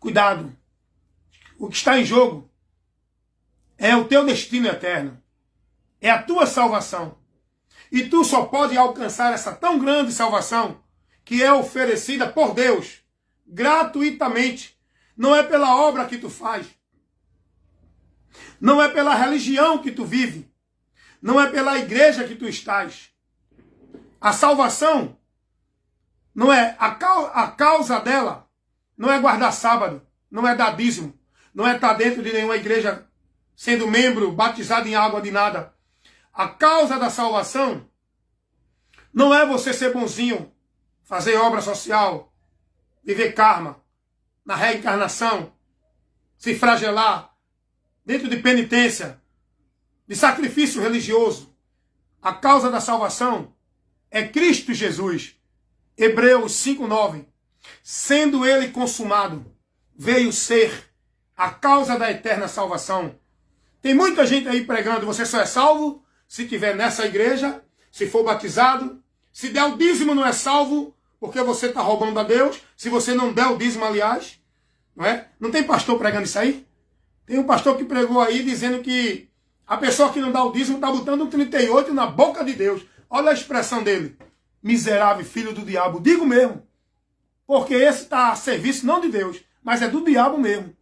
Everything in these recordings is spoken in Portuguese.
Cuidado. O que está em jogo é o teu destino eterno. É a tua salvação. E tu só pode alcançar essa tão grande salvação que é oferecida por Deus, gratuitamente. Não é pela obra que tu faz. Não é pela religião que tu vive. Não é pela igreja que tu estás. A salvação não é a causa dela. Não é guardar sábado. Não é dar dízimo. Não é estar dentro de nenhuma igreja sendo membro, batizado em água de nada. A causa da salvação não é você ser bonzinho, fazer obra social, viver karma, na reencarnação, se flagelar, dentro de penitência, de sacrifício religioso. A causa da salvação é Cristo Jesus. Hebreus 5:9. Sendo ele consumado, veio ser a causa da eterna salvação. Tem muita gente aí pregando, você só é salvo se estiver nessa igreja, se for batizado, se der o dízimo não é salvo, porque você está roubando a Deus, se você não der o dízimo, aliás, não é? Não tem pastor pregando isso aí? Tem um pastor que pregou aí dizendo que a pessoa que não dá o dízimo está botando um 38 na boca de Deus. Olha a expressão dele. Miserável filho do diabo. Digo mesmo. Porque esse está a serviço não de Deus, mas é do diabo mesmo.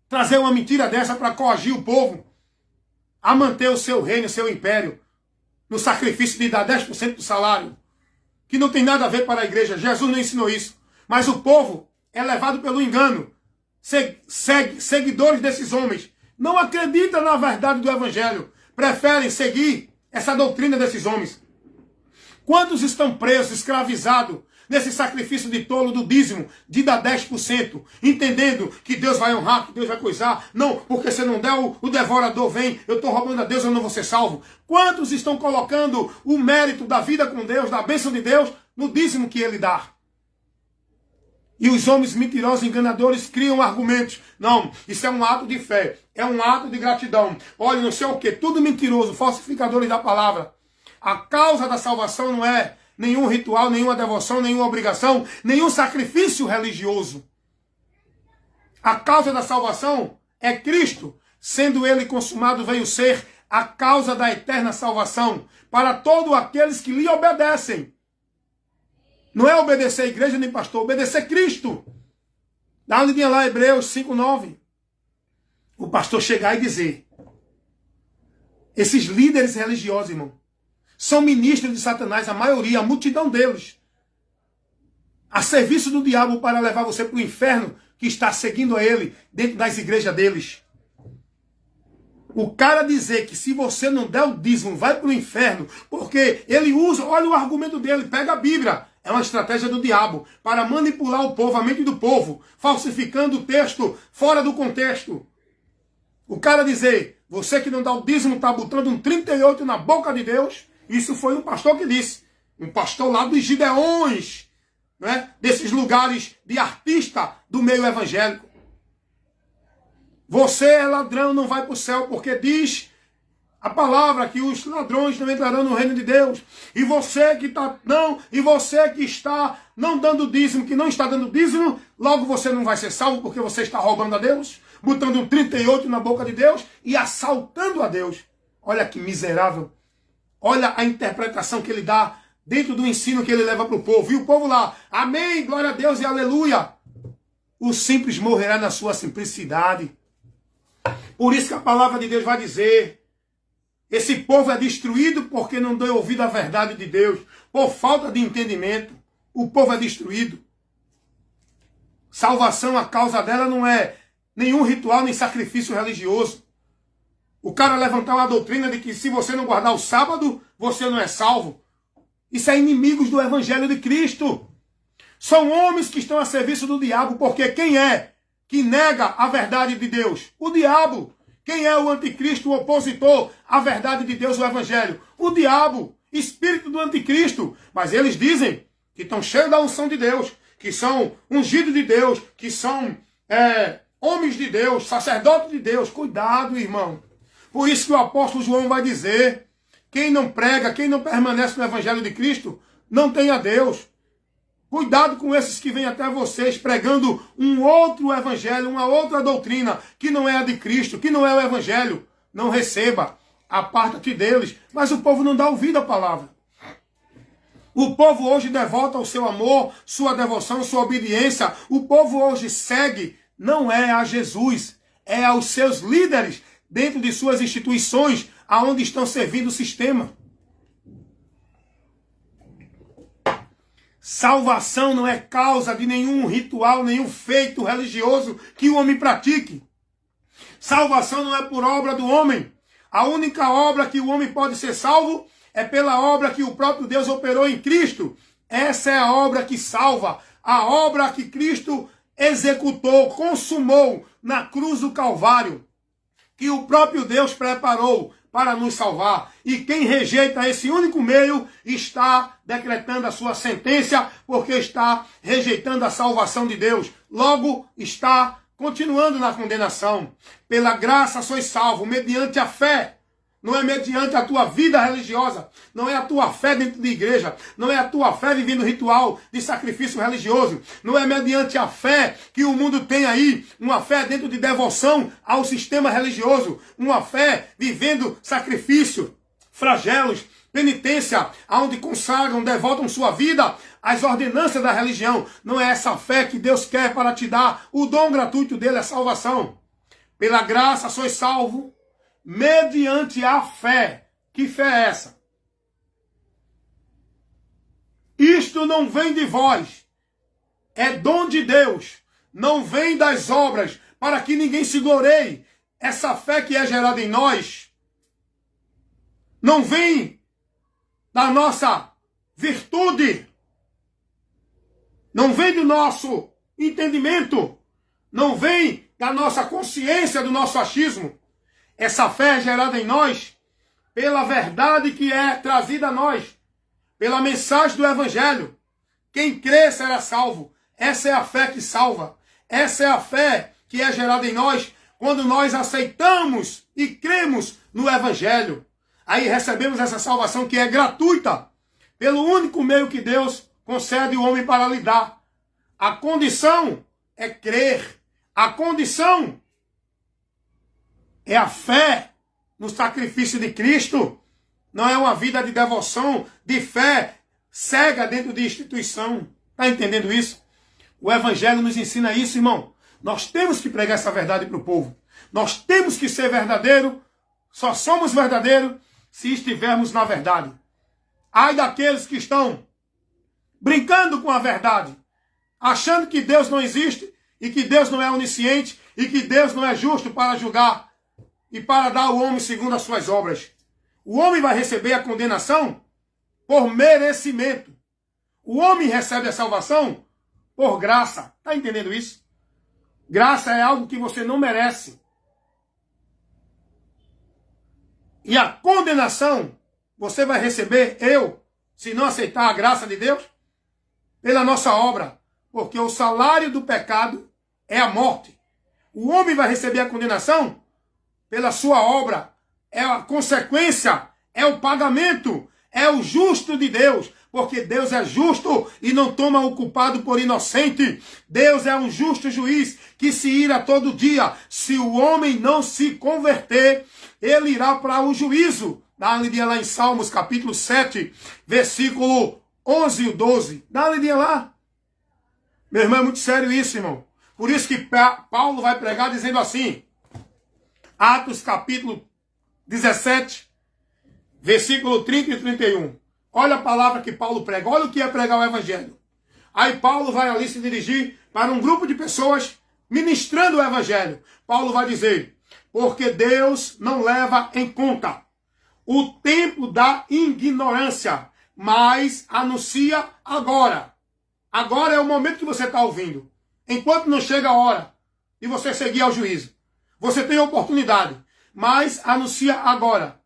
Trazer uma mentira dessa para coagir o povo a manter o seu reino, o seu império, no sacrifício de dar 10% do salário, que não tem nada a ver para a igreja. Jesus não ensinou isso. Mas o povo é levado pelo engano. Seguidores desses homens não acreditam na verdade do evangelho. Preferem seguir essa doutrina desses homens. Quantos estão presos, escravizados, nesse sacrifício de tolo do dízimo, de dar 10%, entendendo que Deus vai honrar, que Deus vai coisar. Não, porque se não der, o devorador vem, eu estou roubando a Deus, eu não vou ser salvo. Quantos estão colocando o mérito da vida com Deus, da bênção de Deus, no dízimo que ele dá? E os homens mentirosos, enganadores, criam argumentos. Não, isso é um ato de fé, é um ato de gratidão. Olha, não sei o que, tudo mentiroso, falsificadores da palavra. A causa da salvação não é nenhum ritual, nenhuma devoção, nenhuma obrigação, nenhum sacrifício religioso. A causa da salvação é Cristo. Sendo ele consumado, veio ser a causa da eterna salvação para todos aqueles que lhe obedecem. Não é obedecer a igreja nem pastor, obedecer Cristo. Dá uma lidinha lá, Hebreus 5:9. O pastor chegar e dizer: esses líderes religiosos, irmão, são ministros de Satanás, a maioria, a multidão deles, a serviço do diabo para levar você para o inferno, que está seguindo a ele dentro das igrejas deles. O cara dizer que se você não der o dízimo, vai para o inferno, porque ele usa, olha o argumento dele, pega a Bíblia, é uma estratégia do diabo, para manipular o povo, a mente do povo, falsificando o texto fora do contexto. O cara dizer, você que não dá o dízimo está botando um 38 na boca de Deus. Isso foi um pastor que disse. Um pastor lá dos Gideões, né? Desses lugares de artista do meio evangélico. Você é ladrão, não vai para o céu, porque diz a palavra que os ladrões não entrarão no reino de Deus. E você que está não dando dízimo, que não está dando dízimo, logo você não vai ser salvo, porque você está roubando a Deus, botando um 38 na boca de Deus e assaltando a Deus. Olha que miserável. Olha a interpretação que ele dá dentro do ensino que ele leva para o povo. E o povo lá, amém, glória a Deus e aleluia. O simples morrerá na sua simplicidade. Por isso que a palavra de Deus vai dizer, esse povo é destruído porque não deu ouvido à verdade de Deus. Por falta de entendimento, o povo é destruído. Salvação, a causa dela não é nenhum ritual, nem sacrifício religioso. O cara levantar uma doutrina de que se você não guardar o sábado, você não é salvo. Isso é inimigos do evangelho de Cristo. São homens que estão a serviço do diabo, porque quem é que nega a verdade de Deus? O diabo. Quem é o anticristo, o opositor à verdade de Deus, o evangelho? O diabo, espírito do anticristo. Mas eles dizem que estão cheios da unção de Deus, que são ungidos de Deus, que são homens de Deus, sacerdotes de Deus. Cuidado, irmão. Por isso que o apóstolo João vai dizer, quem não prega, quem não permanece no evangelho de Cristo, não tem a Deus. Cuidado com esses que vêm até vocês pregando um outro evangelho, uma outra doutrina, que não é a de Cristo, que não é o evangelho. Não receba, aparta-te deles. Mas o povo não dá ouvido à palavra. O povo hoje devota o seu amor, sua devoção, sua obediência. O povo hoje segue, não é a Jesus, é aos seus líderes, dentro de suas instituições, aonde estão servindo o sistema. Salvação não é causa de nenhum ritual, nenhum feito religioso que o homem pratique. Salvação não é por obra do homem. A única obra que o homem pode ser salvo é pela obra que o próprio Deus operou em Cristo. Essa é a obra que salva. A obra que Cristo executou, consumou na cruz do Calvário. Que o próprio Deus preparou para nos salvar. E quem rejeita esse único meio está decretando a sua sentença, porque está rejeitando a salvação de Deus. Logo, está continuando na condenação. Pela graça sois salvos, mediante a fé. Não é mediante a tua vida religiosa. Não é a tua fé dentro de igreja. Não é a tua fé vivendo ritual de sacrifício religioso. Não é mediante a fé que o mundo tem aí. Uma fé dentro de devoção ao sistema religioso. Uma fé vivendo sacrifício, flagelos, penitência, onde consagram, devotam sua vida às ordenanças da religião. Não é essa fé que Deus quer para te dar. O dom gratuito dele é salvação. Pela graça sois salvos, mediante a fé. Que fé é essa? Isto não vem de vós. É dom de Deus. Não vem das obras, para que ninguém se glorie. Essa fé que é gerada em nós não vem da nossa virtude. Não vem do nosso entendimento. Não vem da nossa consciência, do nosso achismo. Essa fé é gerada em nós pela verdade que é trazida a nós, pela mensagem do Evangelho. Quem crê será salvo. Essa é a fé que salva. Essa é a fé que é gerada em nós quando nós aceitamos e cremos no Evangelho. Aí recebemos essa salvação que é gratuita, pelo único meio que Deus concede ao homem para lidar. A condição é crer. A condição é a fé no sacrifício de Cristo. Não é uma vida de devoção, de fé cega dentro de instituição. Está entendendo isso? O Evangelho nos ensina isso, irmão. Nós temos que pregar essa verdade para o povo. Nós temos que ser verdadeiro. Só somos verdadeiros se estivermos na verdade. Ai daqueles que estão brincando com a verdade, achando que Deus não existe e que Deus não é onisciente e que Deus não é justo para julgar e para dar ao homem segundo as suas obras. O homem vai receber a condenação por merecimento. O homem recebe a salvação por graça. Está entendendo isso? Graça é algo que você não merece. E a condenação você vai receber, se não aceitar a graça de Deus, pela nossa obra. Porque o salário do pecado é a morte. O homem vai receber a condenação pela sua obra. É a consequência, é o pagamento, é o justo de Deus. Porque Deus é justo e não toma o culpado por inocente. Deus é um justo juiz que se ira todo dia. Se o homem não se converter, ele irá para o juízo. Dá uma lidinha lá em Salmos, capítulo 7, versículo 11 e 12. Dá uma lidinha lá. Meu irmão, é muito sério isso, irmão. Por isso que Paulo vai pregar dizendo assim. Atos, capítulo 17, versículo 30 e 31. Olha a palavra que Paulo prega. Olha o que é pregar o Evangelho. Aí Paulo vai ali se dirigir para um grupo de pessoas ministrando o Evangelho. Paulo vai dizer, porque Deus não leva em conta o tempo da ignorância, mas anuncia agora. Agora é o momento que você está ouvindo. Enquanto não chega a hora de você seguir ao juízo. Você tem a oportunidade, mas anuncia agora.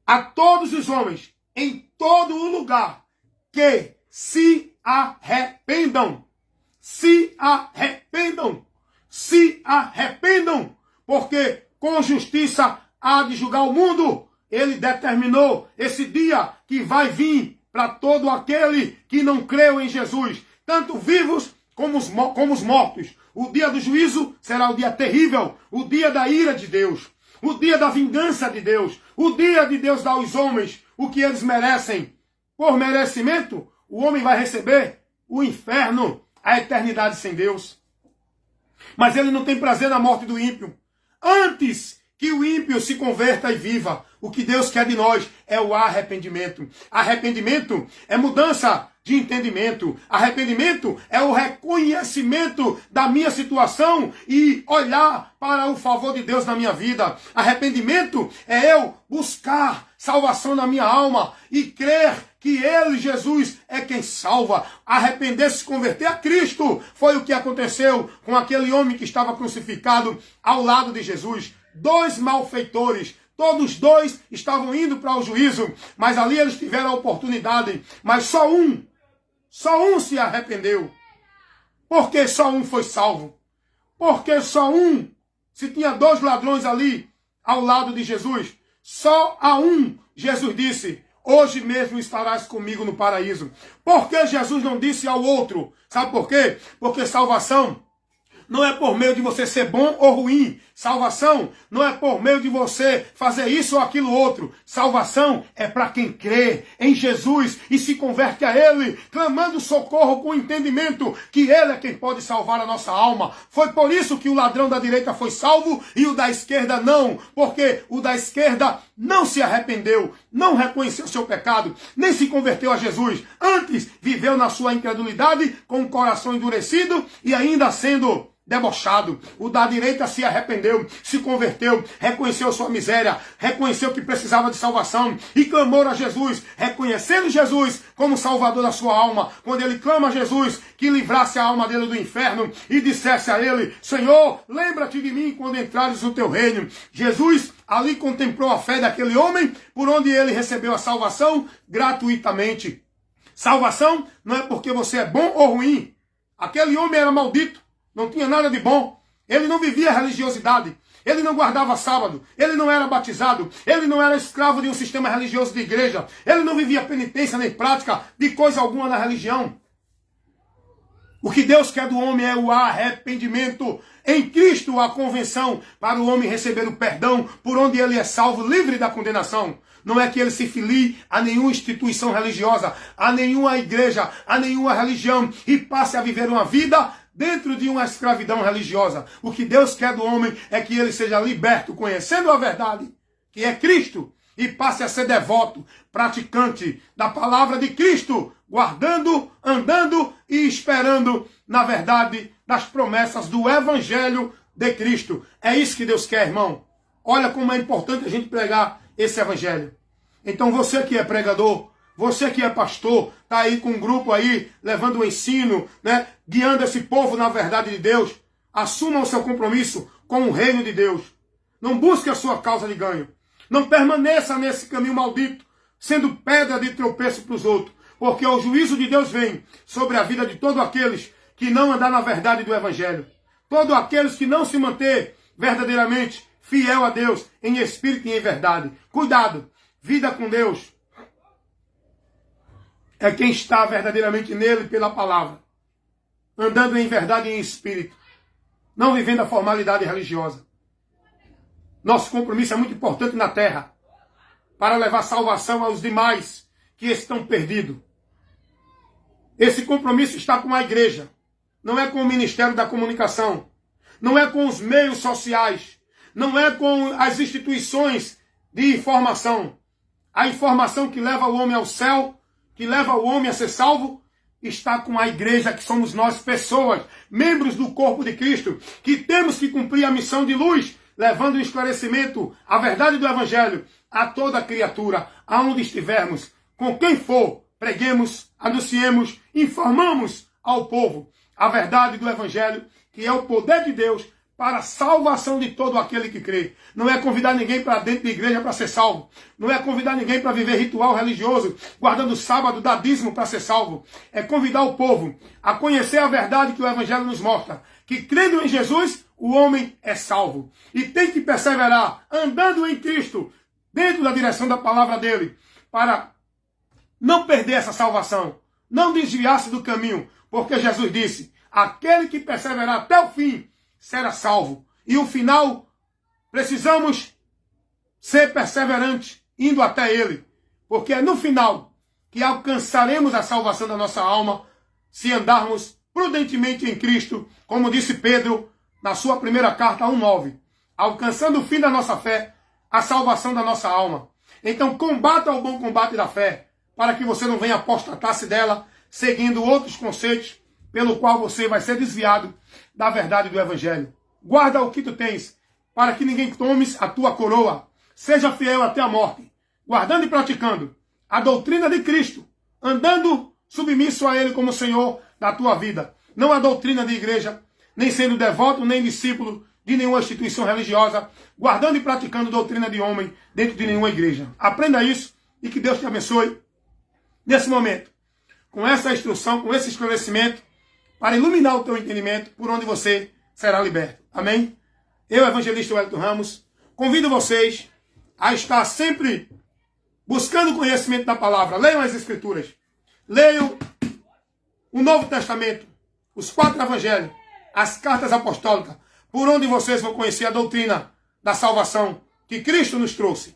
A todos os homens, em todo o lugar, que se arrependam. Se arrependam. Se arrependam. Porque com justiça há de julgar o mundo. Ele determinou esse dia que vai vir para todo aquele que não creu em Jesus, tanto vivos como os mortos. O dia do juízo será o dia terrível, o dia da ira de Deus, o dia da vingança de Deus, o dia de Deus dar aos homens o que eles merecem. Por merecimento, o homem vai receber o inferno, a eternidade sem Deus. Mas ele não tem prazer na morte do ímpio. Antes que o ímpio se converta e viva, o que Deus quer de nós é o arrependimento. Arrependimento é mudança de entendimento. Arrependimento é o reconhecimento da minha situação e olhar para o favor de Deus na minha vida. Arrependimento é eu buscar salvação na minha alma e crer que Ele, Jesus, é quem salva. Arrepender-se, se converter a Cristo. Foi o que aconteceu com aquele homem que estava crucificado ao lado de Jesus. 2 malfeitores. Todos 2 estavam indo para o juízo, mas ali eles tiveram a oportunidade. Mas só um se arrependeu. Porque só um foi salvo. Porque só um, se tinha 2 ladrões ali ao lado de Jesus, só a um Jesus disse: hoje mesmo estarás comigo no paraíso. Por que Jesus não disse ao outro? Sabe por quê? Porque salvação não é por meio de você ser bom ou ruim. Salvação não é por meio de você fazer isso ou aquilo outro. Salvação é para quem crê em Jesus e se converte a Ele, clamando socorro com o entendimento que Ele é quem pode salvar a nossa alma. Foi por isso que o ladrão da direita foi salvo e o da esquerda não. Porque o da esquerda não se arrependeu, não reconheceu seu pecado, nem se converteu a Jesus. Antes, viveu na sua incredulidade, com o coração endurecido e ainda sendo debochado. O da direita se arrependeu, se converteu, reconheceu sua miséria, reconheceu que precisava de salvação e clamou a Jesus, reconhecendo Jesus como salvador da sua alma. Quando ele clama a Jesus que livrasse a alma dele do inferno e dissesse a ele: Senhor, lembra-te de mim quando entrares no teu reino. Jesus ali contemplou a fé daquele homem, por onde ele recebeu a salvação gratuitamente. Salvação não é porque você é bom ou ruim. Aquele homem era maldito. Não tinha nada de bom. Ele não vivia religiosidade. Ele não guardava sábado. Ele não era batizado. Ele não era escravo de um sistema religioso de igreja. Ele não vivia penitência nem prática de coisa alguma na religião. O que Deus quer do homem é o arrependimento. Em Cristo, a convenção para o homem receber o perdão por onde ele é salvo, livre da condenação. Não é que ele se filie a nenhuma instituição religiosa, a nenhuma igreja, a nenhuma religião e passe a viver uma vida dentro de uma escravidão religiosa. O que Deus quer do homem é que ele seja liberto, conhecendo a verdade, que é Cristo, e passe a ser devoto, praticante da palavra de Cristo, guardando, andando e esperando, na verdade, das promessas do Evangelho de Cristo. É isso que Deus quer, irmão. Olha como é importante a gente pregar esse Evangelho. Então você que é pregador, você que é pastor, está aí com um grupo aí, levando o ensino, né, guiando esse povo na verdade de Deus, assuma o seu compromisso com o reino de Deus. Não busque a sua causa de ganho. Não permaneça nesse caminho maldito, sendo pedra de tropeço para os outros. Porque o juízo de Deus vem sobre a vida de todos aqueles que não andar na verdade do Evangelho. Todos aqueles que não se manter verdadeiramente fiel a Deus, em espírito e em verdade. Cuidado, vida com Deus é quem está verdadeiramente nele pela palavra, andando em verdade e em espírito, não vivendo a formalidade religiosa. Nosso compromisso é muito importante na terra, para levar salvação aos demais que estão perdidos. Esse compromisso está com a igreja, não é com o Ministério da Comunicação, não é com os meios sociais, não é com as instituições de informação. A informação que leva o homem ao céu, que leva o homem a ser salvo, está com a igreja, que somos nós, pessoas, membros do corpo de Cristo, que temos que cumprir a missão de luz, levando o esclarecimento, a verdade do Evangelho a toda criatura, aonde estivermos, com quem for, preguemos, anunciemos, informamos ao povo a verdade do Evangelho, que é o poder de Deus para a salvação de todo aquele que crê. Não é convidar ninguém para dentro da igreja para ser salvo. Não é convidar ninguém para viver ritual religioso, guardando o sábado, dar dízimo para ser salvo. É convidar o povo a conhecer a verdade que o Evangelho nos mostra. Que crendo em Jesus, o homem é salvo. E tem que perseverar, andando em Cristo, dentro da direção da palavra dele, para não perder essa salvação, não desviar-se do caminho, porque Jesus disse, aquele que perseverar até o fim será salvo. E o final, precisamos ser perseverantes, indo até ele, porque é no final que alcançaremos a salvação da nossa alma, se andarmos prudentemente em Cristo, como disse Pedro na sua primeira carta 1:9, alcançando o fim da nossa fé, a salvação da nossa alma. Então combata o bom combate da fé, para que você não venha apostatar-se dela, seguindo outros conceitos, pelo qual você vai ser desviado da verdade do Evangelho. Guarda o que tu tens, para que ninguém tome a tua coroa. Seja fiel até a morte, guardando e praticando a doutrina de Cristo, andando submisso a Ele como Senhor da tua vida. Não a doutrina de igreja, nem sendo devoto, nem discípulo de nenhuma instituição religiosa, guardando e praticando doutrina de homem dentro de nenhuma igreja. Aprenda isso e que Deus te abençoe nesse momento, com essa instrução, com esse esclarecimento, para iluminar o teu entendimento, por onde você será liberto. Amém? Eu, evangelista Wellington Ramos, convido vocês a estar sempre buscando o conhecimento da palavra. Leiam as Escrituras. Leiam o Novo Testamento, os 4 Evangelhos, as cartas apostólicas, por onde vocês vão conhecer a doutrina da salvação que Cristo nos trouxe.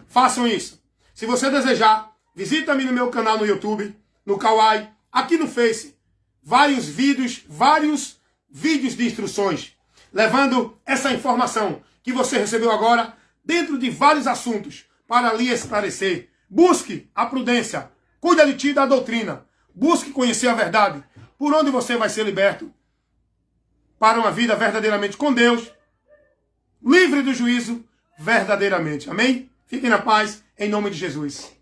Façam isso. Se você desejar, visita-me no meu canal no YouTube, no Kawaii, aqui no Face. Vários vídeos de instruções, levando essa informação que você recebeu agora dentro de vários assuntos para lhe esclarecer. Busque a prudência, cuida de ti da doutrina, busque conhecer a verdade, por onde você vai ser liberto para uma vida verdadeiramente com Deus, livre do juízo verdadeiramente. Amém? Fiquem na paz, em nome de Jesus.